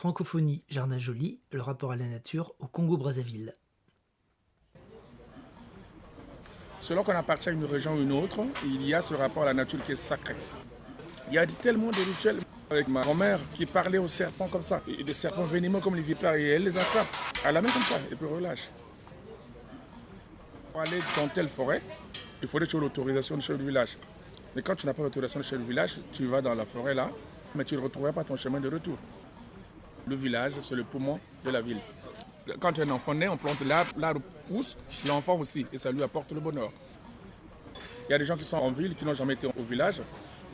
Francophonie Jardin Joli, le rapport à la nature au Congo-Brazzaville. Selon qu'on appartient à une région ou une autre, il y a ce rapport à la nature qui est sacré. Il y a tellement de rituels avec ma grand-mère qui parlait aux serpents comme ça, et des serpents venimeux comme les vipères, et elle les attrape à la main comme ça, et puis relâche. Pour aller dans telle forêt, il faudrait que tu aies l'autorisation du chef du village. Mais quand tu n'as pas l'autorisation du chef du village, tu vas dans la forêt là, mais tu ne retrouveras pas ton chemin de retour. Le village, c'est le poumon de la ville. Quand un enfant naît, on plante l'arbre, l'arbre pousse, l'enfant aussi, et ça lui apporte le bonheur. Il y a des gens qui sont en ville, qui n'ont jamais été au village.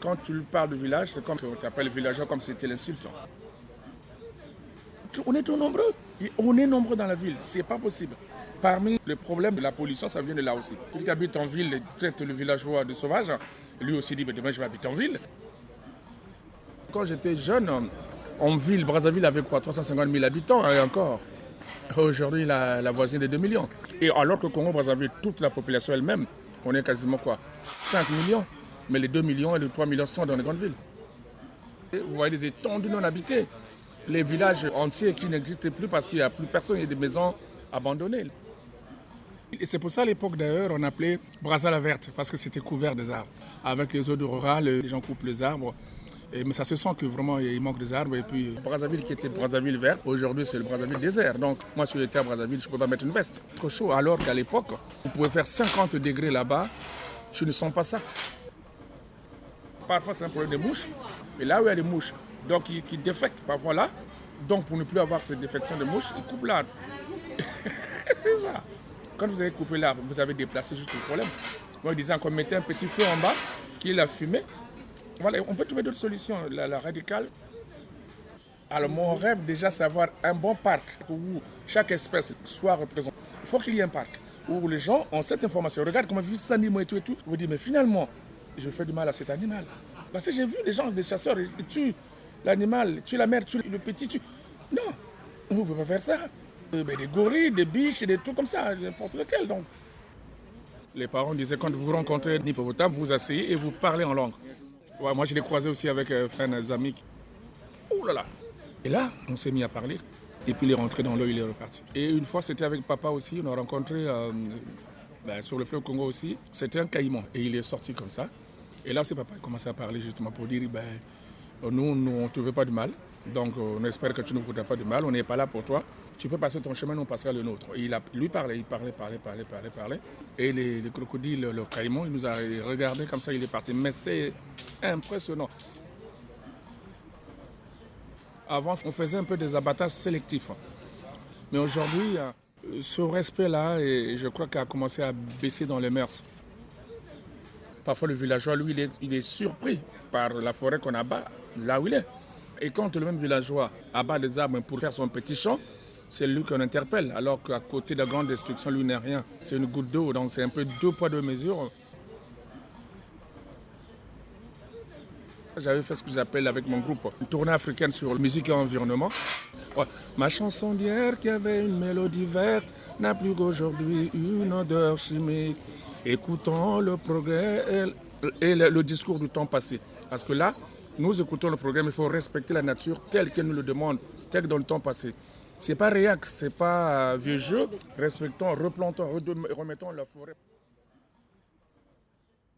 Quand tu lui parles du village, c'est comme qu'on t'appelle villageois comme si c'était l'insulte. On est trop nombreux. On est nombreux dans la ville, c'est pas possible. Parmi les problèmes de la pollution, ça vient de là aussi. Celui qui habite en ville et traite le villageois de sauvage, lui aussi dit, mais demain je vais habiter en ville. Quand j'étais jeune, en ville, Brazzaville avait quoi, 350 000 habitants et encore. Aujourd'hui, la voisine de 2 millions. Et alors que Congo-Brazzaville, toute la population elle-même, on est quasiment quoi, 5 millions. Mais les 2 millions et les 3 millions sont dans les grandes villes. Et vous voyez des étendues non habitées. Les villages entiers qui n'existent plus parce qu'il n'y a plus personne, il y a des maisons abandonnées. Et c'est pour ça à l'époque d'ailleurs on appelait Brazza la verte, parce que c'était couvert des arbres. Avec les eaux de rural, les gens coupent les arbres. Mais ça se sent que vraiment il manque des arbres. Et puis Brazzaville qui était Brazzaville verte, aujourd'hui c'est le Brazzaville désert. Donc moi si j'étais à Brazzaville, je ne peux pas mettre une veste. Trop chaud, alors qu'à l'époque, on pouvait faire 50 degrés là-bas, tu ne sens pas ça. Parfois c'est un problème de mouches, et là où il y a des mouches, donc qui défectent parfois là, donc pour ne plus avoir cette défection de mouches, ils coupent l'arbre. C'est ça. Quand vous avez coupé l'arbre, vous avez déplacé juste le problème. Moi, je disais qu'on mettait un petit feu en bas, qui est la fumée. Voilà, on peut trouver d'autres solutions, la radicale. Alors, mon rêve, déjà, c'est d'avoir un bon parc où chaque espèce soit représentée. Il faut qu'il y ait un parc où les gens ont cette information. Regarde comment vit cet animal et tout et tout. Vous dites, mais finalement, je fais du mal à cet animal. Parce que j'ai vu des gens, des chasseurs, ils tuent l'animal, tuent la mère, tuent le petit, tuent. Non, vous ne pouvez pas faire ça. Des gorilles, des biches, des trucs comme ça, n'importe lequel. Donc. Les parents disaient quand vous rencontrez un hippopotame, vous asseyez et vous parlez en langue. Ouais, moi je l'ai croisé aussi avec un ami. Ouh là là. Et là, on s'est mis à parler. Et puis il est rentré dans l'eau, il est reparti. Et une fois, c'était avec papa aussi, on a rencontré sur le fleuve Congo aussi. C'était un caïman et il est sorti comme ça. Et là, c'est papa qui a commencé à parler justement pour dire, nous, on ne te veut pas du mal. Donc on espère que tu ne voudras pas de mal, on n'est pas là pour toi. Tu peux passer ton chemin, nous on passera le nôtre. Et lui parlait. Et les crocodiles, le caïman, il nous a regardé comme ça, il est parti. Mais c'est impressionnant. Avant, on faisait un peu des abattages sélectifs. Mais aujourd'hui, ce respect-là, je crois qu'il a commencé à baisser dans les mœurs. Parfois, le villageois, lui, il est surpris par la forêt qu'on abat là où il est. Et quand le même villageois abat des arbres pour faire son petit champ, c'est lui qu'on interpelle. Alors qu'à côté de la grande destruction, lui n'est rien. C'est une goutte d'eau, donc c'est un peu 2 poids 2 mesures. J'avais fait ce que j'appelle avec mon groupe une tournée africaine sur musique et environnement. Ouais. Ma chanson d'hier qui avait une mélodie verte n'a plus qu'aujourd'hui une odeur chimique. Écoutons le progrès et le discours du temps passé. Parce que là, nous écoutons le programme, il faut respecter la nature telle qu'elle nous le demande, telle que dans le temps passé. C'est pas réac, c'est pas vieux jeu. Respectons, replantons, remettons la forêt.